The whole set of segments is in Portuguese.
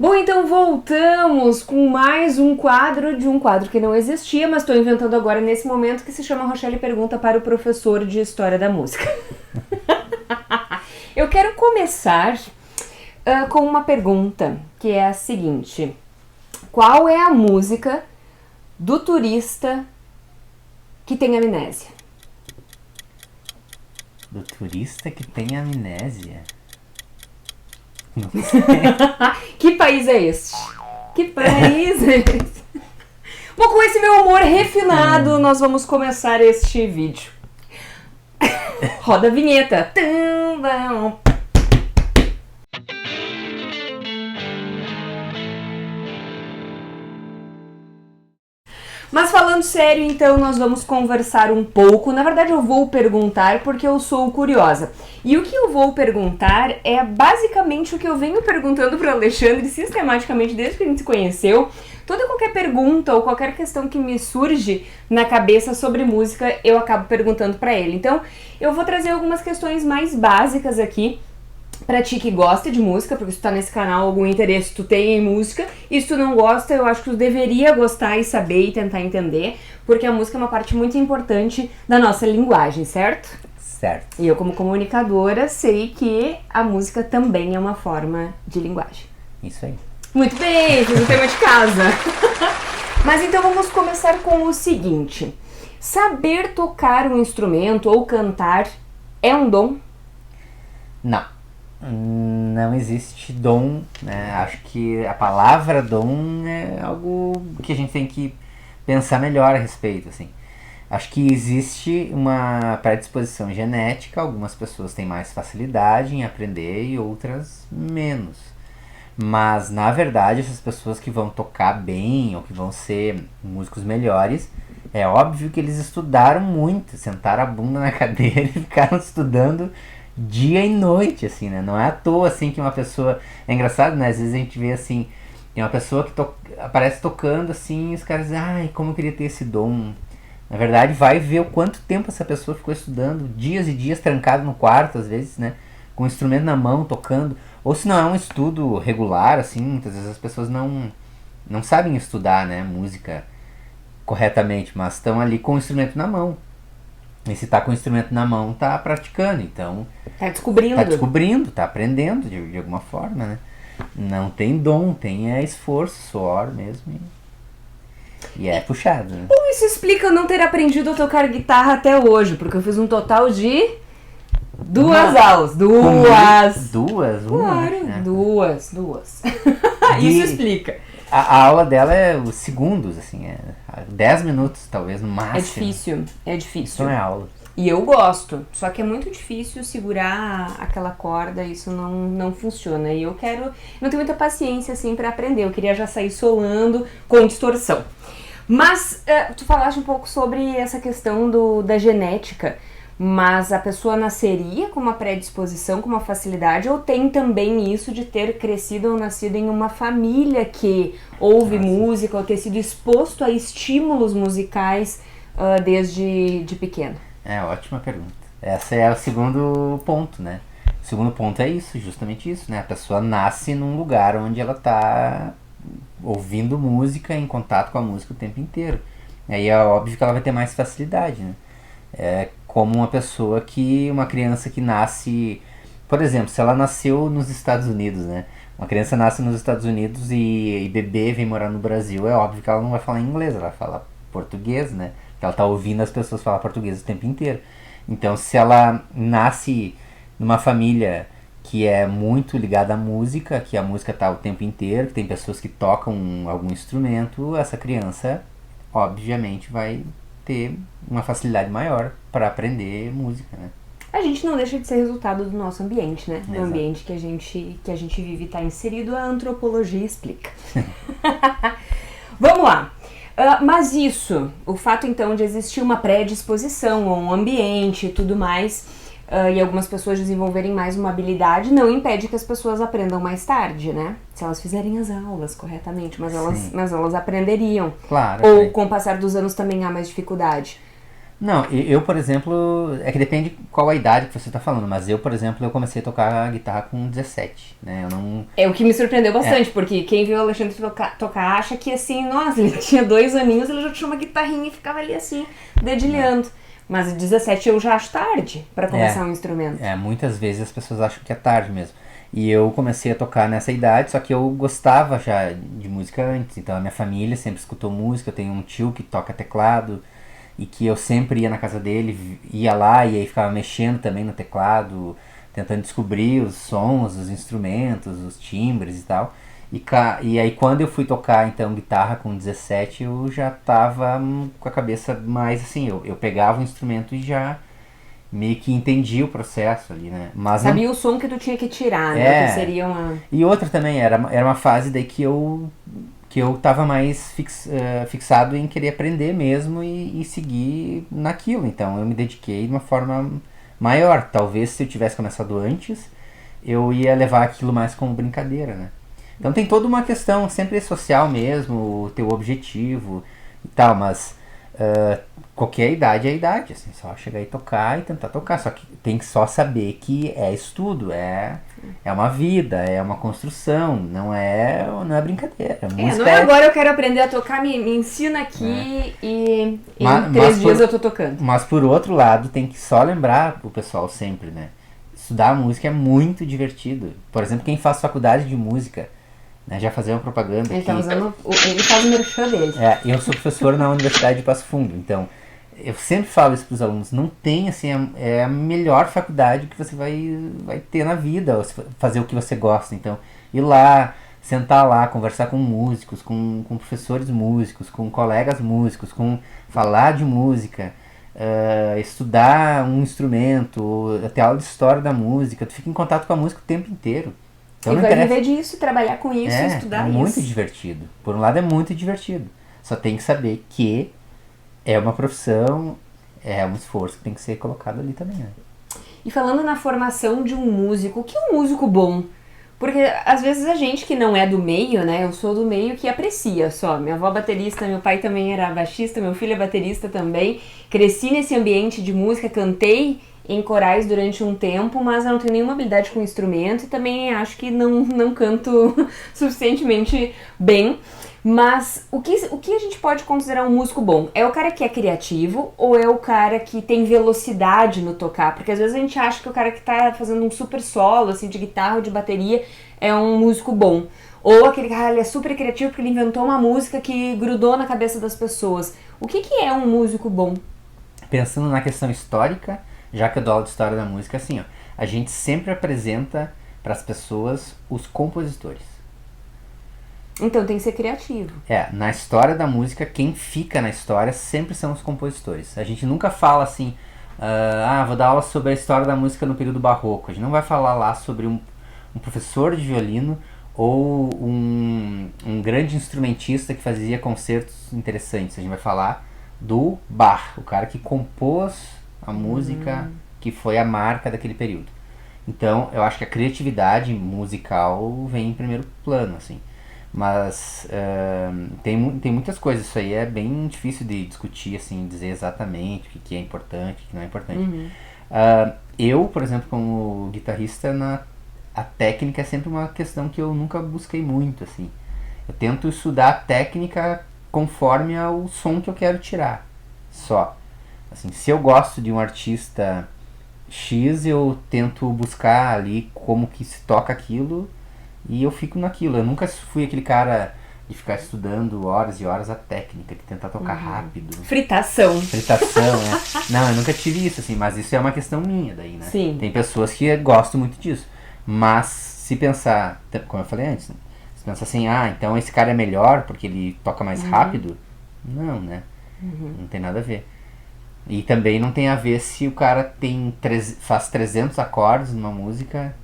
Bom, então voltamos com mais um quadro de um quadro que não existia, mas estou inventando agora nesse momento, que se chama Rochelle Pergunta para o Professor de História da Música. Eu quero começar com uma pergunta, que é a seguinte: qual é a música do turista que tem amnésia? Do turista que tem amnésia? Que país é esse? Que país é esse? Bom, com esse meu humor refinado, nós vamos começar este vídeo. Roda a vinheta. Mas falando sério, então, nós vamos conversar um pouco. Na verdade, eu vou perguntar porque eu sou curiosa. E o que eu vou perguntar é basicamente o que eu venho perguntando para o Alexandre sistematicamente desde que a gente se conheceu. Toda e qualquer pergunta ou qualquer questão que me surge na cabeça sobre música, eu acabo perguntando para ele. Então, eu vou trazer algumas questões mais básicas aqui pra ti que gosta de música, porque se tu tá nesse canal, algum interesse tu tem em música, e se tu não gosta, eu acho que tu deveria gostar e saber e tentar entender, porque a música é uma parte muito importante da nossa linguagem, certo? Certo. E eu, como comunicadora, sei que a música também é uma forma de linguagem. Isso aí. Muito bem, fiz o tema de casa. Mas então vamos começar com o seguinte: saber tocar um instrumento ou cantar é um dom? Não existe dom, né? Acho que a palavra dom é algo que a gente tem que pensar melhor a respeito, assim. Acho que existe uma predisposição genética, algumas pessoas têm mais facilidade em aprender e outras menos. Mas, na verdade, essas pessoas que vão tocar bem ou que vão ser músicos melhores, é óbvio que eles estudaram muito, sentaram a bunda na cadeira e ficaram estudando dia e noite, assim, né? Não é à toa, assim, que uma pessoa... É engraçado, né? Às vezes a gente vê, assim, tem uma pessoa que aparece tocando, assim, e os caras dizem, ai, como eu queria ter esse dom. Na verdade, vai ver o quanto tempo essa pessoa ficou estudando, dias e dias trancado no quarto, às vezes, né? Com o instrumento na mão, tocando. Ou se não é um estudo regular, assim, muitas vezes as pessoas não sabem estudar, né? Música corretamente, mas estão ali com o instrumento na mão. E se tá com o instrumento na mão, tá praticando, então... Tá descobrindo. Tá aprendendo de alguma forma, né? Não tem dom, tem esforço, suor mesmo. E é puxado, né? Bom, isso explica eu não ter aprendido a tocar guitarra até hoje, porque eu fiz um total de 2 aulas. Duas! Claro, né? Duas. Isso explica. A aula dela é os segundos, assim, 10 minutos, talvez, no máximo. É difícil. Isso não é aula. E eu gosto, só que é muito difícil segurar aquela corda, isso não funciona. E eu não tenho muita paciência, assim, pra aprender. Eu queria já sair solando com distorção. Mas tu falaste um pouco sobre essa questão da genética. Mas a pessoa nasceria com uma predisposição, com uma facilidade, ou tem também isso de ter crescido ou nascido em uma família que ouve música, ou ter sido exposto a estímulos musicais desde pequeno? Ótima pergunta. Esse é o segundo ponto, né? O segundo ponto é isso, justamente isso, né? A pessoa nasce num lugar onde ela tá ouvindo música, em contato com a música o tempo inteiro. Aí é óbvio que ela vai ter mais facilidade, né? É como uma criança que nasce, por exemplo, se ela nasceu nos Estados Unidos, né? Uma criança nasce nos Estados Unidos e bebê vem morar no Brasil, é óbvio que ela não vai falar inglês, ela vai falar português, né? Porque ela tá ouvindo as pessoas falar português o tempo inteiro. Então, se ela nasce numa família que é muito ligada à música, que a música tá o tempo inteiro, que tem pessoas que tocam algum instrumento, essa criança, obviamente, vai ter uma facilidade maior para aprender música, né? A gente não deixa de ser resultado do nosso ambiente, né? Do Exato. ambiente que a gente vive e está inserido, a antropologia explica. Vamos lá. Mas isso, o fato então de existir uma predisposição ou um ambiente e tudo mais, e algumas pessoas desenvolverem mais uma habilidade, não impede que as pessoas aprendam mais tarde, né? Se elas fizerem as aulas corretamente, mas elas aprenderiam. Claro. Ou com o passar dos anos também há mais dificuldade. Não, eu, por exemplo, é que depende qual a idade que você está falando, mas eu, por exemplo, eu comecei a tocar guitarra com 17, né? Eu não... É o que me surpreendeu É, bastante, porque quem viu o Alexandre tocar acha que assim, nossa, ele tinha 2 aninhos, ele já tinha uma guitarrinha e ficava ali assim, dedilhando. Mas 17 eu já acho tarde pra começar um instrumento. muitas vezes as pessoas acham que é tarde mesmo. E eu comecei a tocar nessa idade, só que eu gostava já de música antes. Então a minha família sempre escutou música, eu tenho um tio que toca teclado, e que eu sempre ia na casa dele, ia lá e aí ficava mexendo também no teclado, tentando descobrir os sons, os instrumentos, os timbres e tal. E aí quando eu fui tocar então guitarra com 17 eu já tava com a cabeça mais assim, eu pegava o instrumento e já meio que entendia o processo ali, né? Mas não. Sabia o som que tu tinha que tirar, né? O que É. seria uma... E outra também, era uma fase daí que eu tava mais fixado em querer aprender mesmo e seguir naquilo. Então eu me dediquei de uma forma maior. Talvez se eu tivesse começado antes, eu ia levar aquilo mais como brincadeira, né? Então tem toda uma questão sempre social mesmo, o teu objetivo e tal, mas qualquer idade é idade, assim, só chegar e tocar e tentar tocar. Só que tem que só saber que é estudo, é uma vida, é uma construção, não é brincadeira. não Música é agora eu quero aprender a tocar, me ensina aqui e em 3 dias eu tô tocando. Mas por outro lado, tem que só lembrar o pessoal sempre, né? Estudar música é muito divertido. Por exemplo, quem faz faculdade de música, né, já fazer uma propaganda Ele aqui. tá usando. Ele faz o merchan dele. Eu sou professor na Universidade de Passo Fundo, então eu sempre falo isso para os alunos, não tem assim, é a melhor faculdade que você vai ter na vida, fazer o que você gosta. Então, ir lá, sentar lá, conversar com músicos, com professores músicos, com colegas músicos, falar de música, estudar um instrumento, até aula de história da música, tu fica em contato com a música o tempo inteiro. Então, E não vai interessa. viver disso, trabalhar com isso, estudar É muito isso. divertido. Por um lado é muito divertido. Só tem que saber que é uma profissão, é um esforço que tem que ser colocado ali também, né? E falando na formação de um músico, o que é um músico bom? Porque às vezes a gente que não é do meio, né? Eu sou do meio que aprecia só. Minha avó é baterista, meu pai também era baixista, meu filho é baterista também. Cresci nesse ambiente de música, cantei em corais durante um tempo, mas eu não tenho nenhuma habilidade com instrumento e também acho que não canto suficientemente bem. Mas o que a gente pode considerar um músico bom? É o cara que é criativo ou é o cara que tem velocidade no tocar? Porque às vezes a gente acha que o cara que tá fazendo um super solo, assim, de guitarra ou de bateria é um músico bom. Ou aquele cara, ele é super criativo porque ele inventou uma música que grudou na cabeça das pessoas. O que é um músico bom? Pensando na questão histórica, já que eu dou aula de história da música, assim, ó, a gente sempre apresenta para as pessoas os compositores. Então tem que ser criativo. Na história da música, quem fica na história sempre são os compositores. A gente nunca fala assim, vou dar aula sobre a história da música no período barroco. A gente não vai falar lá sobre um professor de violino ou um grande instrumentista que fazia concertos interessantes. A gente vai falar do Bach, o cara que compôs a música que foi a marca daquele período. Então, eu acho que a criatividade musical vem em primeiro plano, assim. Mas tem muitas coisas, isso aí é bem difícil de discutir, assim, dizer exatamente o que é importante, o que não é importante. Eu, por exemplo, como guitarrista, a técnica é sempre uma questão que eu nunca busquei muito, assim. Eu tento estudar a técnica conforme ao som que eu quero tirar, só. Assim, se eu gosto de um artista X, eu tento buscar ali como que se toca aquilo e eu fico naquilo. Eu nunca fui aquele cara de ficar estudando horas e horas a técnica, de tentar tocar rápido. Fritação. Né? Não, eu nunca tive isso, assim, mas isso é uma questão minha daí, né? Sim. Tem pessoas que gostam muito disso. Mas se pensar, como eu falei antes, né? Se pensar assim, então esse cara é melhor porque ele toca mais rápido, não, né? Não tem nada a ver. E também não tem a ver se o cara faz 300 acordes numa música,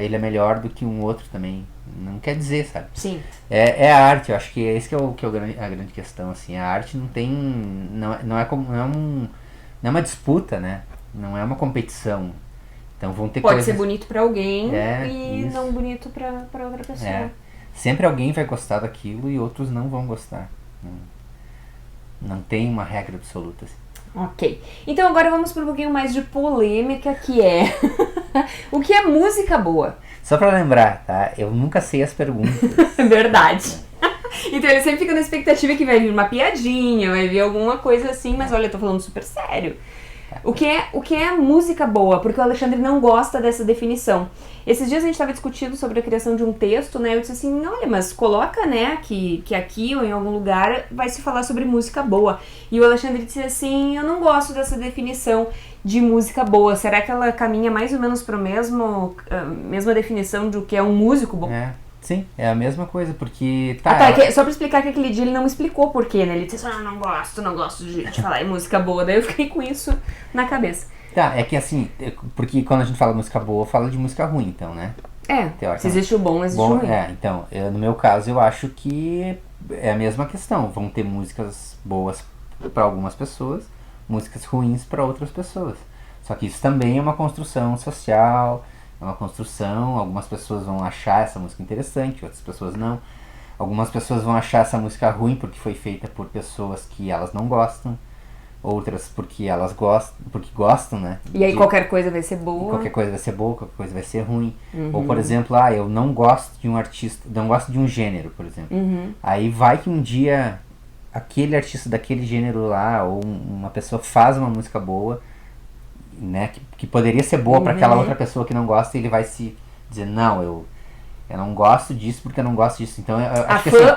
ele é melhor do que um outro também. Não quer dizer, sabe? Sim. É a arte, eu acho que é esse que é a grande questão, assim. A arte não tem... Não é uma disputa, né? Não é uma competição. Então vão ter Pode ser bonito pra alguém e isso. não bonito pra outra pessoa. Sempre alguém vai gostar daquilo e outros não vão gostar. Não tem uma regra absoluta, assim. Ok. Então agora vamos para um pouquinho mais de polêmica, que é o que é música boa? Só pra lembrar, tá? Eu nunca sei as perguntas. Verdade. Então ele sempre fica na expectativa que vai vir uma piadinha, vai vir alguma coisa assim, mas olha, eu tô falando super sério. O que é música boa? Porque o Alexandre não gosta dessa definição. Esses dias a gente tava discutindo sobre a criação de um texto, né? Eu disse assim, olha, mas coloca, né, que aqui ou em algum lugar vai se falar sobre música boa. E o Alexandre disse assim, eu não gosto dessa definição de música boa. Será que ela caminha mais ou menos para mesma definição do que é um músico bom? Sim, é a mesma coisa, porque... Só pra explicar que aquele dia ele não me explicou por quê, né? Ele disse assim, não gosto de falar em música boa. Daí eu fiquei com isso na cabeça. Tá, é que assim, porque quando a gente fala música boa, fala de música ruim, então, né? Se existe o bom, existe o ruim. Então, no meu caso, eu acho que é a mesma questão. Vão ter músicas boas para algumas pessoas, músicas ruins para outras pessoas. Só que isso também é uma construção social, é uma construção, algumas pessoas vão achar essa música interessante, outras pessoas não. Algumas pessoas vão achar essa música ruim porque foi feita por pessoas que elas não gostam, outras porque elas gostam, né? E aí qualquer coisa vai ser boa. Qualquer coisa vai ser boa, qualquer coisa vai ser ruim. Ou, por exemplo, eu não gosto de um artista, não gosto de um gênero, por exemplo. Aí vai que um dia aquele artista daquele gênero lá, ou uma pessoa faz uma música boa, né, que poderia ser boa para aquela outra pessoa que não gosta, e ele vai se dizer, não, eu não gosto disso porque eu não gosto disso. Então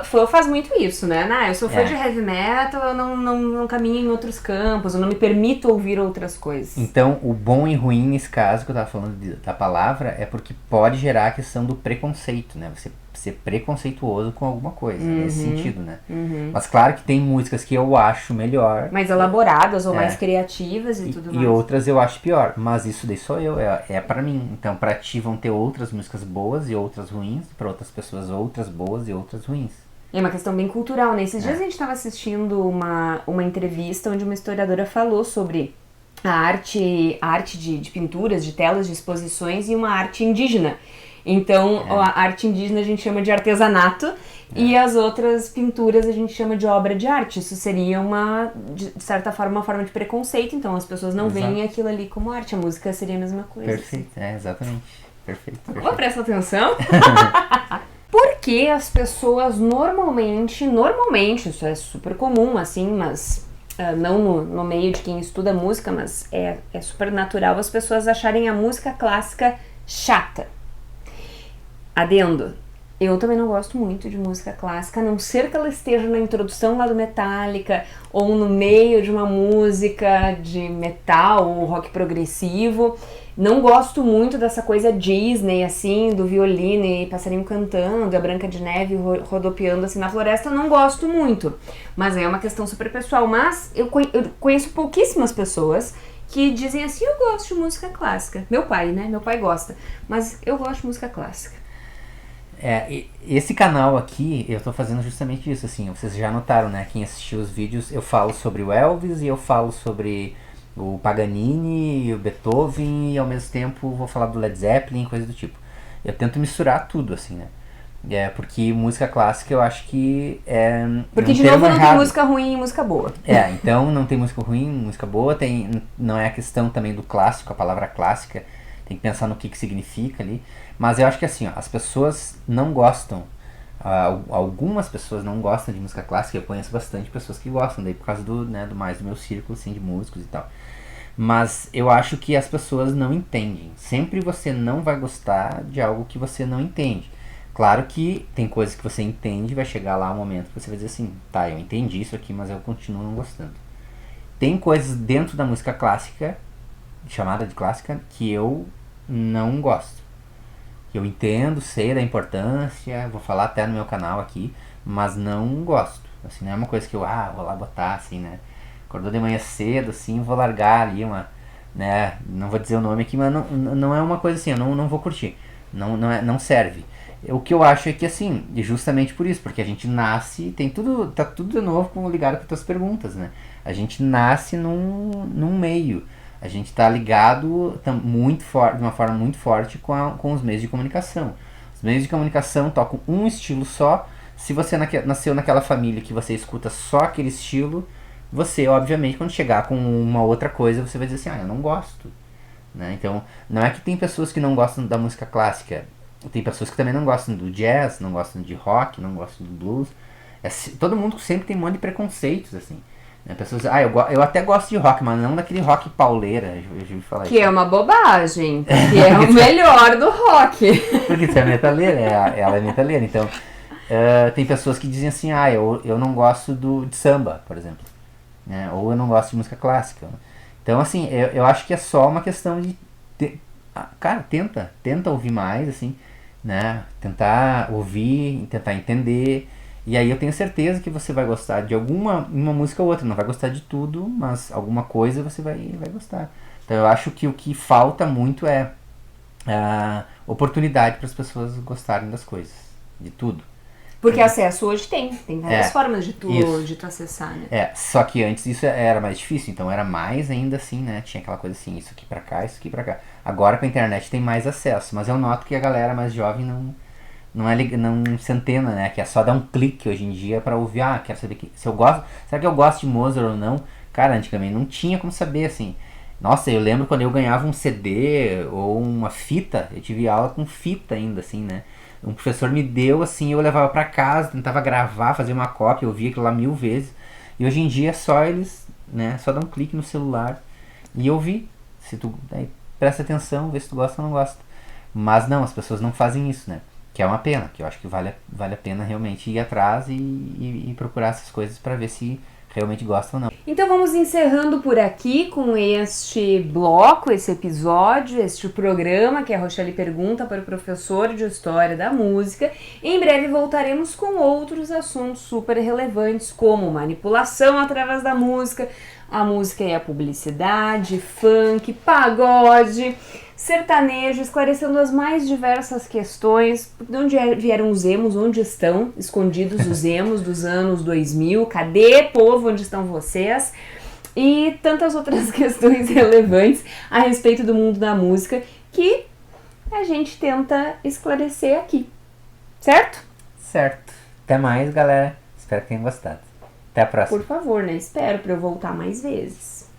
fã faz muito isso, né? Eu sou fã de heavy metal, eu não caminho em outros campos, eu não me permito ouvir outras coisas. Então, o bom e ruim nesse caso que eu tava falando da palavra é porque pode gerar a questão do preconceito, né? Você ser preconceituoso com alguma coisa, nesse sentido, né? Mas claro que tem músicas que eu acho melhor. Mais elaboradas ou mais criativas e tudo mais. E outras eu acho pior, mas isso daí sou eu, é pra mim. Então pra ti vão ter outras músicas boas e outras ruins, pra outras pessoas outras boas e outras ruins. É uma questão bem cultural, né? Esses dias a gente estava assistindo uma entrevista onde uma historiadora falou sobre a arte de pinturas, de telas, de exposições e uma arte indígena. Então, a arte indígena a gente chama de artesanato e as outras pinturas a gente chama de obra de arte. Isso seria de certa forma, uma forma de preconceito. Então, as pessoas não veem aquilo ali como arte. A música seria a mesma coisa. Perfeito, exatamente. Perfeito. Presta atenção. Porque as pessoas normalmente, isso é super comum, assim, mas... não no meio de quem estuda música, mas é super natural as pessoas acharem a música clássica chata. Adendo, eu também não gosto muito de música clássica, a não ser que ela esteja na introdução lá do Metallica ou no meio de uma música de metal ou rock progressivo. Não gosto muito dessa coisa Disney, assim, do violino e passarinho cantando, a Branca de Neve rodopiando assim na floresta, não gosto muito. Mas é uma questão super pessoal. Mas eu conheço pouquíssimas pessoas que dizem assim, eu gosto de música clássica. Meu pai, né? Meu pai gosta. Mas eu gosto de música clássica. Esse canal aqui, eu tô fazendo justamente isso, assim, vocês já notaram, né? Quem assistiu os vídeos, eu falo sobre o Elvis e eu falo sobre o Paganini e o Beethoven e ao mesmo tempo vou falar do Led Zeppelin, coisa do tipo. Eu tento misturar tudo, assim, né? Porque música clássica eu acho que é... Porque de novo não tem música ruim e música boa. Então não tem música ruim, música boa, não é a questão também do clássico, a palavra clássica, tem que pensar no que significa ali. Mas eu acho que assim, as pessoas não gostam, algumas pessoas não gostam de música clássica, eu conheço bastante pessoas que gostam, daí por causa do meu círculo assim, de músicos e tal. Mas eu acho que as pessoas não entendem. Sempre você não vai gostar de algo que você não entende. Claro que tem coisas que você entende, vai chegar lá um momento que você vai dizer assim, tá, eu entendi isso aqui, mas eu continuo não gostando. Tem coisas dentro da música clássica, chamada de clássica, que eu não gosto. Eu entendo, sei da importância, vou falar até no meu canal aqui, mas não gosto. Assim, não é uma coisa que eu, vou lá botar, assim, né? Acordou de manhã cedo, assim, vou largar ali né? Não vou dizer o nome aqui, mas não é uma coisa assim, eu não vou curtir. Não serve. O que eu acho é que, assim, justamente por isso, porque a gente nasce, tá tudo de novo ligado com as tuas perguntas, né? A gente nasce num meio. A gente está ligado muito forte, de uma forma muito forte com os meios de comunicação. Os meios de comunicação tocam um estilo só. Se você nasceu naquela família que você escuta só aquele estilo, Você, obviamente, quando chegar com uma outra coisa, você vai dizer assim, eu não gosto. Né? Então, não é que tem pessoas que não gostam da música clássica. Tem pessoas que também não gostam do jazz, não gostam de rock, não gostam do blues. Todo mundo sempre tem um monte de preconceitos, assim. Né? Pessoas, eu até gosto de rock, mas não daquele rock pauleira. Eu já ouvi falar Que isso. é uma bobagem, que é o melhor do rock. Porque você é metaleira, ela é metaleira. Então, tem pessoas que dizem assim, eu não gosto de samba, por exemplo. Né? Ou eu não gosto de música clássica. Então, assim, eu acho que é só uma questão cara, tenta ouvir mais, assim, né? Tentar ouvir, tentar entender. E aí eu tenho certeza que você vai gostar de uma música ou outra. Não vai gostar de tudo, mas alguma coisa você vai gostar. Então eu acho que o que falta muito é a oportunidade para as pessoas gostarem das coisas, de tudo. Porque acesso hoje tem várias formas de isso. de tu acessar, né? Só que antes isso era mais difícil, então era mais ainda assim, né? Tinha aquela coisa assim, isso aqui pra cá, isso aqui pra cá. Agora com a internet tem mais acesso, mas eu noto que a galera mais jovem não se antena, né? Que é só dar um clique hoje em dia pra ouvir, quero saber se eu gosto, será que eu gosto de Mozart ou não? Cara, antigamente não tinha como saber, assim. Nossa, eu lembro quando eu ganhava um CD ou uma fita, eu tive aula com fita ainda, assim, né? Um professor me deu, assim, eu levava pra casa, tentava gravar, fazer uma cópia, eu via aquilo lá 1000 vezes. E hoje em dia é só eles, né, só dar um clique no celular e ouvir. Se tu presta atenção, vê se tu gosta ou não gosta. Mas não, as pessoas não fazem isso, né? Que é uma pena, que eu acho que vale a pena realmente ir atrás e procurar essas coisas pra ver se realmente gostam ou não. Então vamos encerrando por aqui com este bloco, esse episódio, este programa que a Rochelle pergunta para o professor de História da Música. Em breve voltaremos com outros assuntos super relevantes, como manipulação através da música, a música e a publicidade, funk, pagode, sertanejo, esclarecendo as mais diversas questões. De onde vieram os emos? Onde estão escondidos os emos dos anos 2000? Cadê, povo? Onde estão vocês? E tantas outras questões relevantes a respeito do mundo da música que a gente tenta esclarecer aqui. Certo? Certo. Até mais, galera. Espero que tenham gostado. Até a próxima. Por favor, né? Espero para eu voltar mais vezes.